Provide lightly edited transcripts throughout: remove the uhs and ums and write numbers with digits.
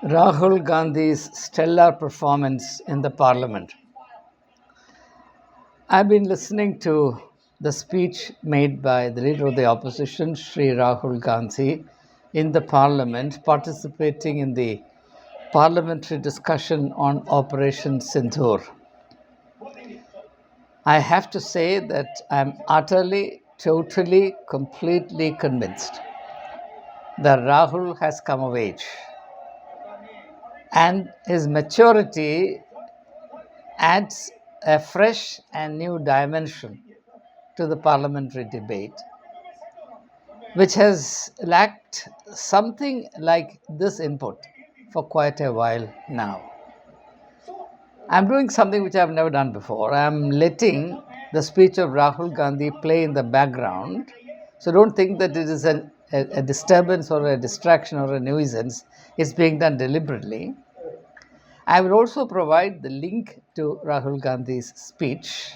Rahul Gandhi's stellar performance in the parliament. I've been listening to the speech made by the leader of the opposition, Shri Rahul Gandhi, in the parliament, participating in the parliamentary discussion on Operation Sindhoor. I have to say that I'm utterly, totally, completely convinced that Rahul has come of age. And his maturity adds a fresh and new dimension to the parliamentary debate, which has lacked something like this input for quite a while now. I'm doing something which I've never done before. I'm letting the speech of Rahul Gandhi play in the background. So don't think that it is a disturbance or a distraction or a nuisance. It's being done deliberately. I will also provide the link to Rahul Gandhi's speech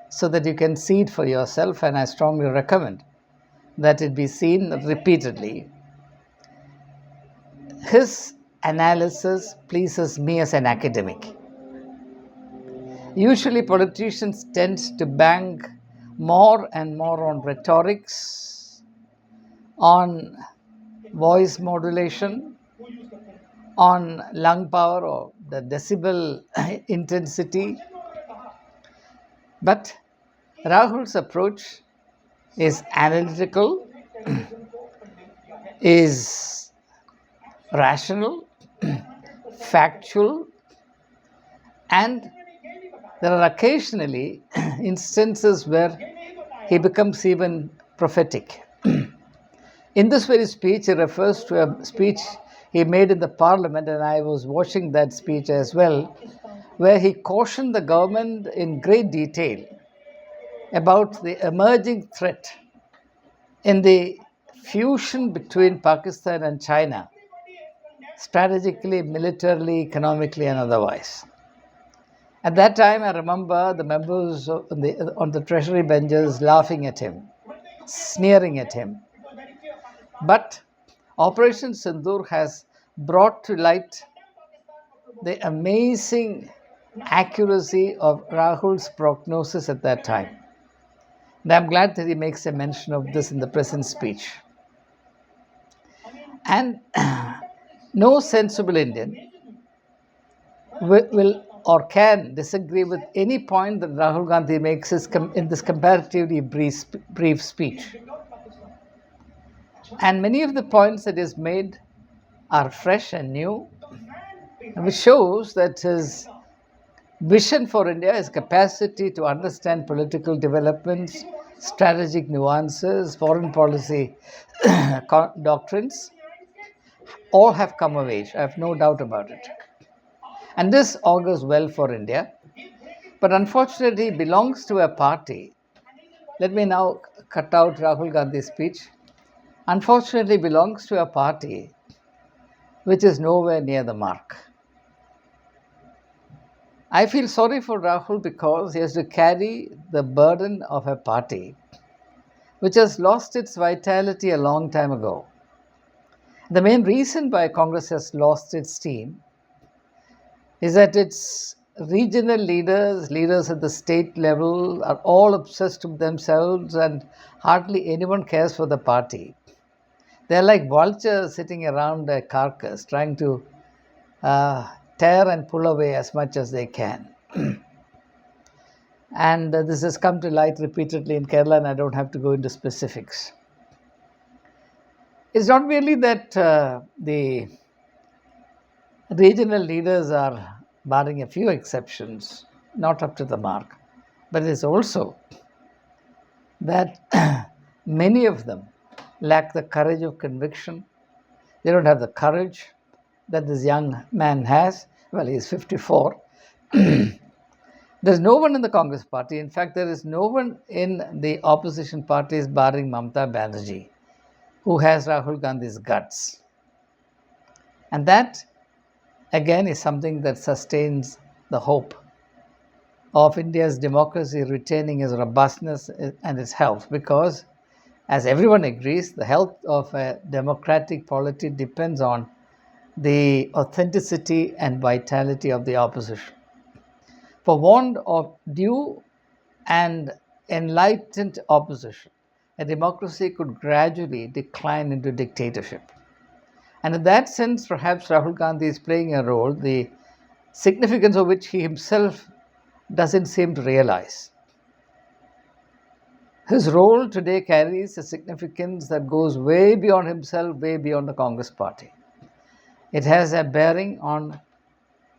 so that you can see it for yourself, and I strongly recommend that it be seen repeatedly. His analysis pleases me as an academic. Usually, politicians tend to bang more and more on rhetorics, on voice modulation, on lung power or the decibel intensity. But Rahul's approach is analytical, is rational, factual, and there are occasionally instances where he becomes even prophetic. In this very speech, he refers to a speech he made in the parliament, and I was watching that speech as well, where he cautioned the government in great detail about the emerging threat in the fusion between Pakistan and China, strategically, militarily, economically, and otherwise. At that time, I remember the members on the treasury benches laughing at him, sneering at him. But Operation Sindhoor has brought to light the amazing accuracy of Rahul's prognosis at that time. And I'm glad that he makes a mention of this in the present speech. And no sensible Indian will or can disagree with any point that Rahul Gandhi makes in this comparatively brief speech. And many of the points that is made are fresh and new, which shows that his vision for India, his capacity to understand political developments, strategic nuances, foreign policy doctrines, all have come of age. I have no doubt about it. And this augurs well for India. But unfortunately, it belongs to a party. Let me now cut out Rahul Gandhi's speech. Unfortunately, belongs to a party which is nowhere near the mark. I feel sorry for Rahul because he has to carry the burden of a party which has lost its vitality a long time ago. The main reason why Congress has lost its steam is that its regional leaders at the state level are all obsessed with themselves and hardly anyone cares for the party. They're like vultures sitting around a carcass trying to tear and pull away as much as they can. And this has come to light repeatedly in Kerala, and I don't have to go into specifics. It's not merely that the regional leaders are, barring a few exceptions, not up to the mark, but it's also that many of them lack the courage of conviction. They don't have the courage that this young man has. Well, he's 54. There's no one in the Congress party. In fact, there is no one in the opposition parties, barring Mamata Banerjee, who has Rahul Gandhi's guts. And that, again, is something that sustains the hope of India's democracy retaining its robustness and its health, because, as everyone agrees, the health of a democratic polity depends on the authenticity and vitality of the opposition. For want of due and enlightened opposition, a democracy could gradually decline into dictatorship. And in that sense, perhaps Rahul Gandhi is playing a role, the significance of which he himself doesn't seem to realize. His role today carries a significance that goes way beyond himself, way beyond the Congress party. It has a bearing on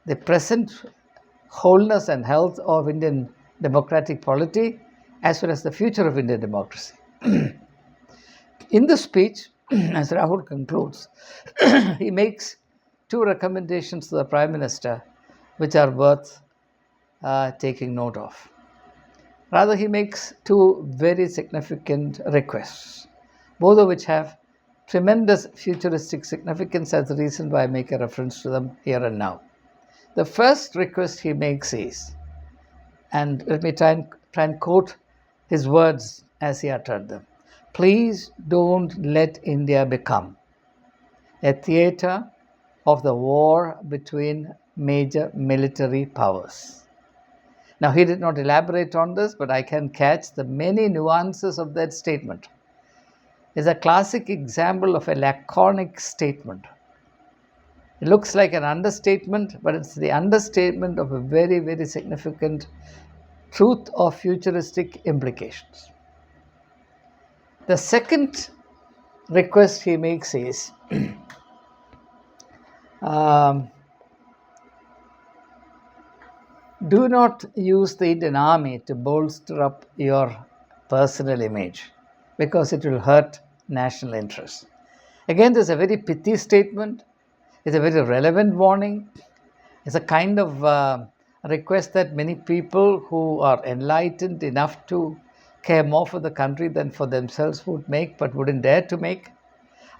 the present wholeness and health of Indian democratic polity, as well as the future of Indian democracy. In the speech, as Rahul concludes, he makes two recommendations to the Prime Minister which are worth taking note of. Rather, he makes two very significant requests, both of which have tremendous futuristic significance, as the reason why I make a reference to them here and now. The first request he makes is, and let me try and quote his words as he uttered them: "Please don't let India become a theatre of the war between major military powers." Now, he did not elaborate on this, but I can catch the many nuances of that statement. It's a classic example of a laconic statement. It looks like an understatement, but it's the understatement of a very, very significant truth of futuristic implications. The second request he makes is do not use the Indian army to bolster up your personal image, because it will hurt national interests. Again, this is a very pithy statement. It's a very relevant warning. It's a kind of request that many people who are enlightened enough to care more for the country than for themselves would make, but wouldn't dare to make.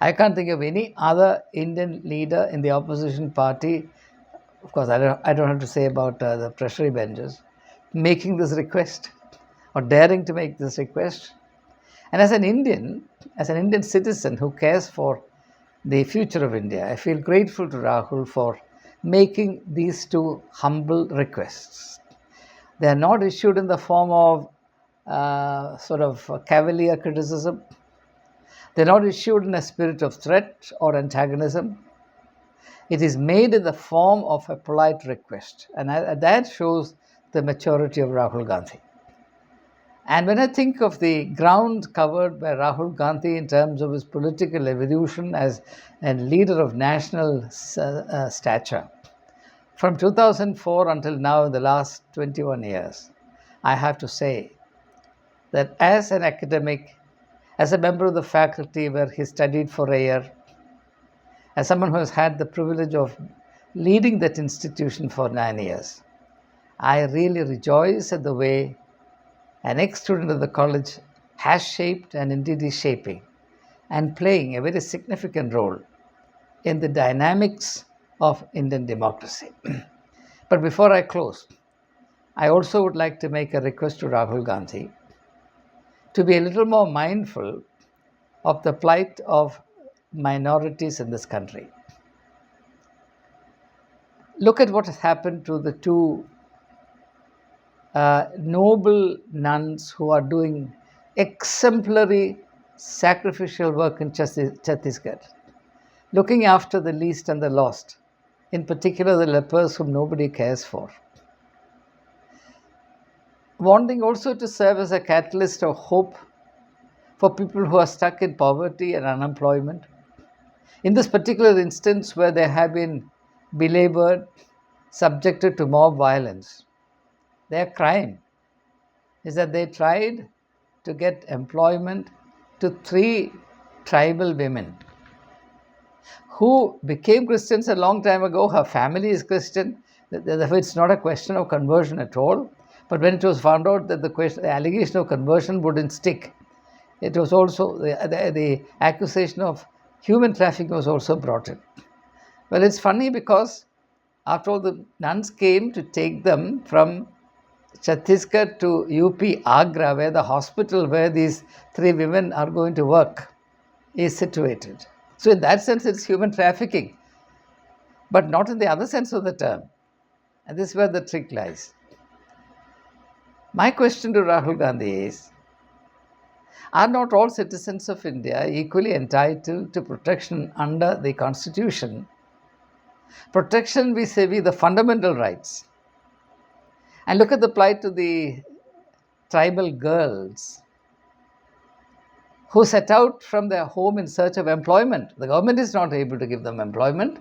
I can't think of any other Indian leader in the opposition party, of course I don't have to say about the treasury benches, making this request or daring to make this request. And as an Indian citizen who cares for the future of India, I feel grateful to Rahul for making these two humble requests. They are not issued in the form of sort of cavalier criticism. They are not issued in a spirit of threat or antagonism. It is made in the form of a polite request, and that shows the maturity of Rahul Gandhi. And when I think of the ground covered by Rahul Gandhi in terms of his political evolution as a leader of national stature, from 2004 until now, in the last 21 years, I have to say that as an academic, as a member of the faculty where he studied for a year, as someone who has had the privilege of leading that institution for 9 years, I really rejoice at the way an ex-student of the college has shaped and indeed is shaping and playing a very significant role in the dynamics of Indian democracy. But before I close, I also would like to make a request to Rahul Gandhi to be a little more mindful of the plight of minorities in this country. Look at what has happened to the two noble nuns who are doing exemplary sacrificial work in Chhattisgarh, looking after the least and the lost, in particular the lepers whom nobody cares for. Wanting also to serve as a catalyst of hope for people who are stuck in poverty and unemployment. In this particular instance, where they have been belabored, subjected to mob violence, their crime is that they tried to get employment to 3 tribal women who became Christians a long time ago. Her family is Christian. Therefore, it's not a question of conversion at all. But when it was found out that the allegation of conversion wouldn't stick, it was also the accusation of human trafficking was also brought in. Well, it's funny because after all, the nuns came to take them from Chhattisgarh to UP Agra, where the hospital where these 3 women are going to work is situated. So in that sense, it's human trafficking. but not in the other sense of the term. And this is where the trick lies. My question to Rahul Gandhi is, are not all citizens of India equally entitled to protection under the Constitution? Protection vis-a-vis the fundamental rights. And look at the plight to the tribal girls who set out from their home in search of employment. The government is not able to give them employment.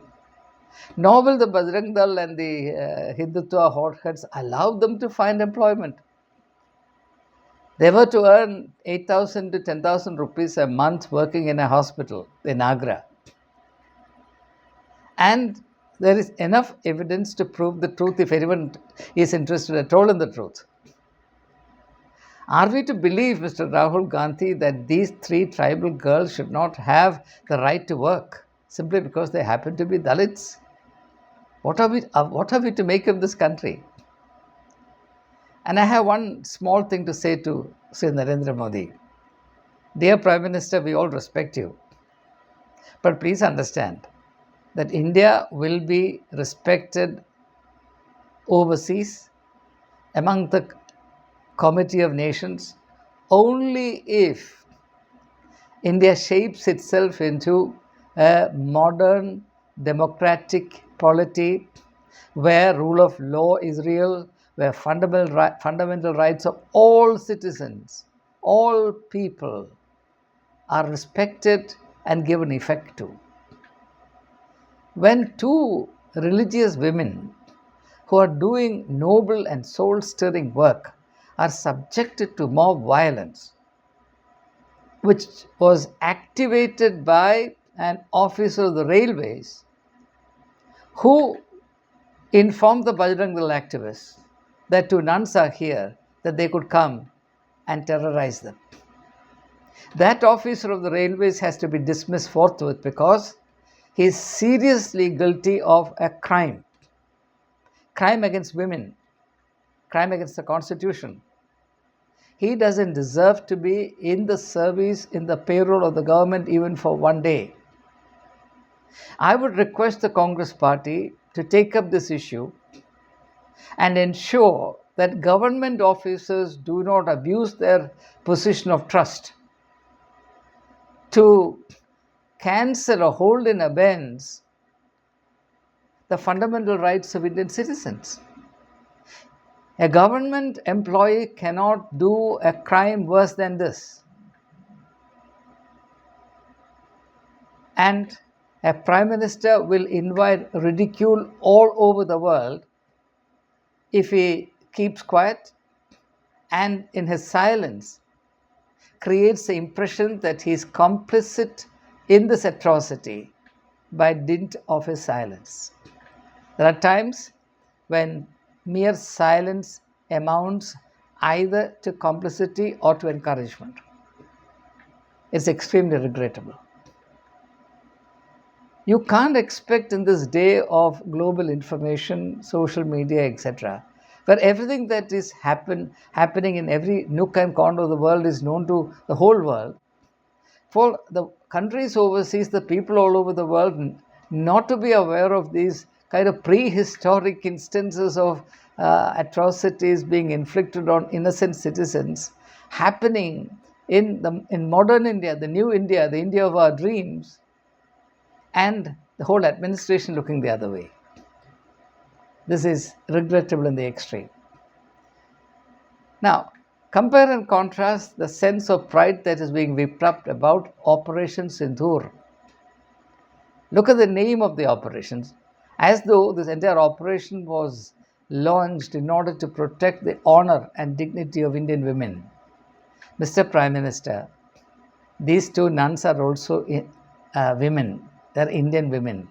Nor will the Bajrang Dal and the Hindutva hotheads allow them to find employment. They were to earn 8,000 to 10,000 rupees a month working in a hospital in Agra. And there is enough evidence to prove the truth if anyone is interested at all in the truth. Are we to believe, Mr. Rahul Gandhi, that these 3 tribal girls should not have the right to work simply because they happen to be Dalits? What are we to make of this country? And I have one small thing to say to Sri Narendra Modi. Dear Prime Minister, we all respect you. But please understand that India will be respected overseas among the Committee of Nations only if India shapes itself into a modern democratic polity where rule of law is real, where fundamental rights of all citizens, all people are respected and given effect to. When 2 religious women who are doing noble and soul-stirring work are subjected to mob violence, which was activated by an officer of the railways who informed the Bajrang Dal activists that 2 nuns are here, that they could come and terrorize them. That officer of the railways has to be dismissed forthwith because he is seriously guilty of a crime against women, crime against the Constitution. He doesn't deserve to be in the service, in the payroll of the government even for one day. I would request the Congress party to take up this issue and ensure that government officers do not abuse their position of trust to cancel or hold in abeyance the fundamental rights of Indian citizens. A government employee cannot do a crime worse than this. And a Prime Minister will invite ridicule all over the world if he keeps quiet and in his silence creates the impression that he is complicit in this atrocity by dint of his silence. There are times when mere silence amounts either to complicity or to encouragement. It's extremely regrettable. You can't expect in this day of global information, social media, etc., where everything that is happening in every nook and corner of the world is known to the whole world, for the countries overseas, the people all over the world, not to be aware of these kind of prehistoric instances of atrocities being inflicted on innocent citizens happening in modern India, the new India, the India of our dreams, and the whole administration looking the other way. This is regrettable in the extreme. Now, compare and contrast the sense of pride that is being whipped up about Operation SINDHOOR. Look at the name of the operations, as though this entire operation was launched in order to protect the honor and dignity of Indian women. Mr. Prime Minister, these 2 nuns are also women. They are Indian women.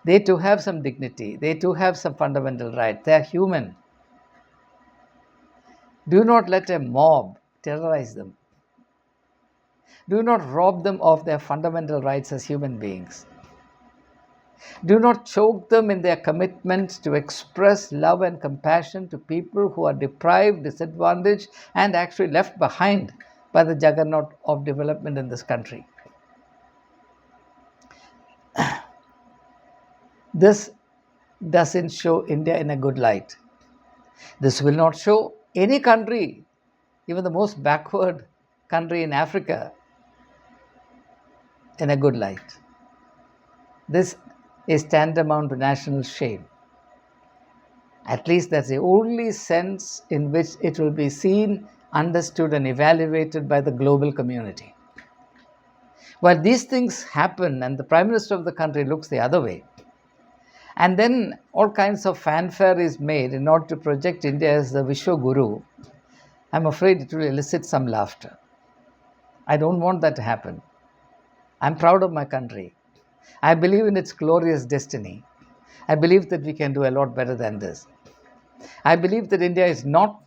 They too have some dignity. They too have some fundamental rights. They are human. Do not let a mob terrorize them. Do not rob them of their fundamental rights as human beings. Do not choke them in their commitment to express love and compassion to people who are deprived, disadvantaged, and actually left behind by the juggernaut of development in this country. This doesn't show India in a good light. This will not show any country, even the most backward country in Africa, in a good light. This is tantamount to national shame. At least that's the only sense in which it will be seen, understood, and evaluated by the global community. While these things happen and the Prime Minister of the country looks the other way, and then all kinds of fanfare is made in order to project India as the Vishwa Guru, I'm afraid it will elicit some laughter. I don't want that to happen. I'm proud of my country. I believe in its glorious destiny. I believe that we can do a lot better than this. I believe that India is not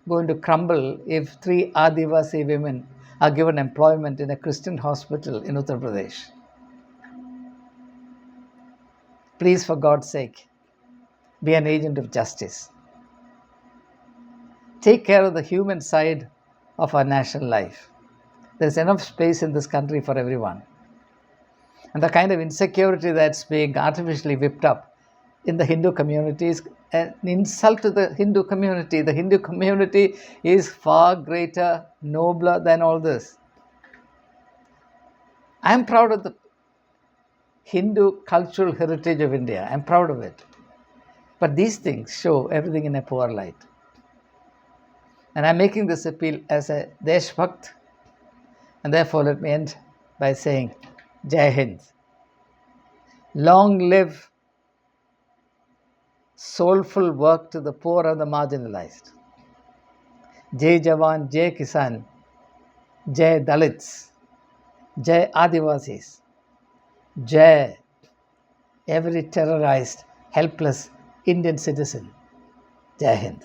going to crumble if 3 Adivasi women are given employment in a Christian hospital in Uttar Pradesh. Please, for God's sake, be an agent of justice. Take care of the human side of our national life. There's enough space in this country for everyone. And the kind of insecurity that's being artificially whipped up in the Hindu community is an insult to the Hindu community. The Hindu community is far greater, nobler than all this. I'm proud of the Hindu cultural heritage of India. I'm proud of it. But these things show everything in a poor light. And I'm making this appeal as a Deshbhakt. And therefore, let me end by saying, Jai Hind. Long live soulful work to the poor and the marginalized. Jai Jawan, Jai Kisan, Jai Dalits, Jai Adivasis, Jai every terrorized, helpless Indian citizen. Jai Hind.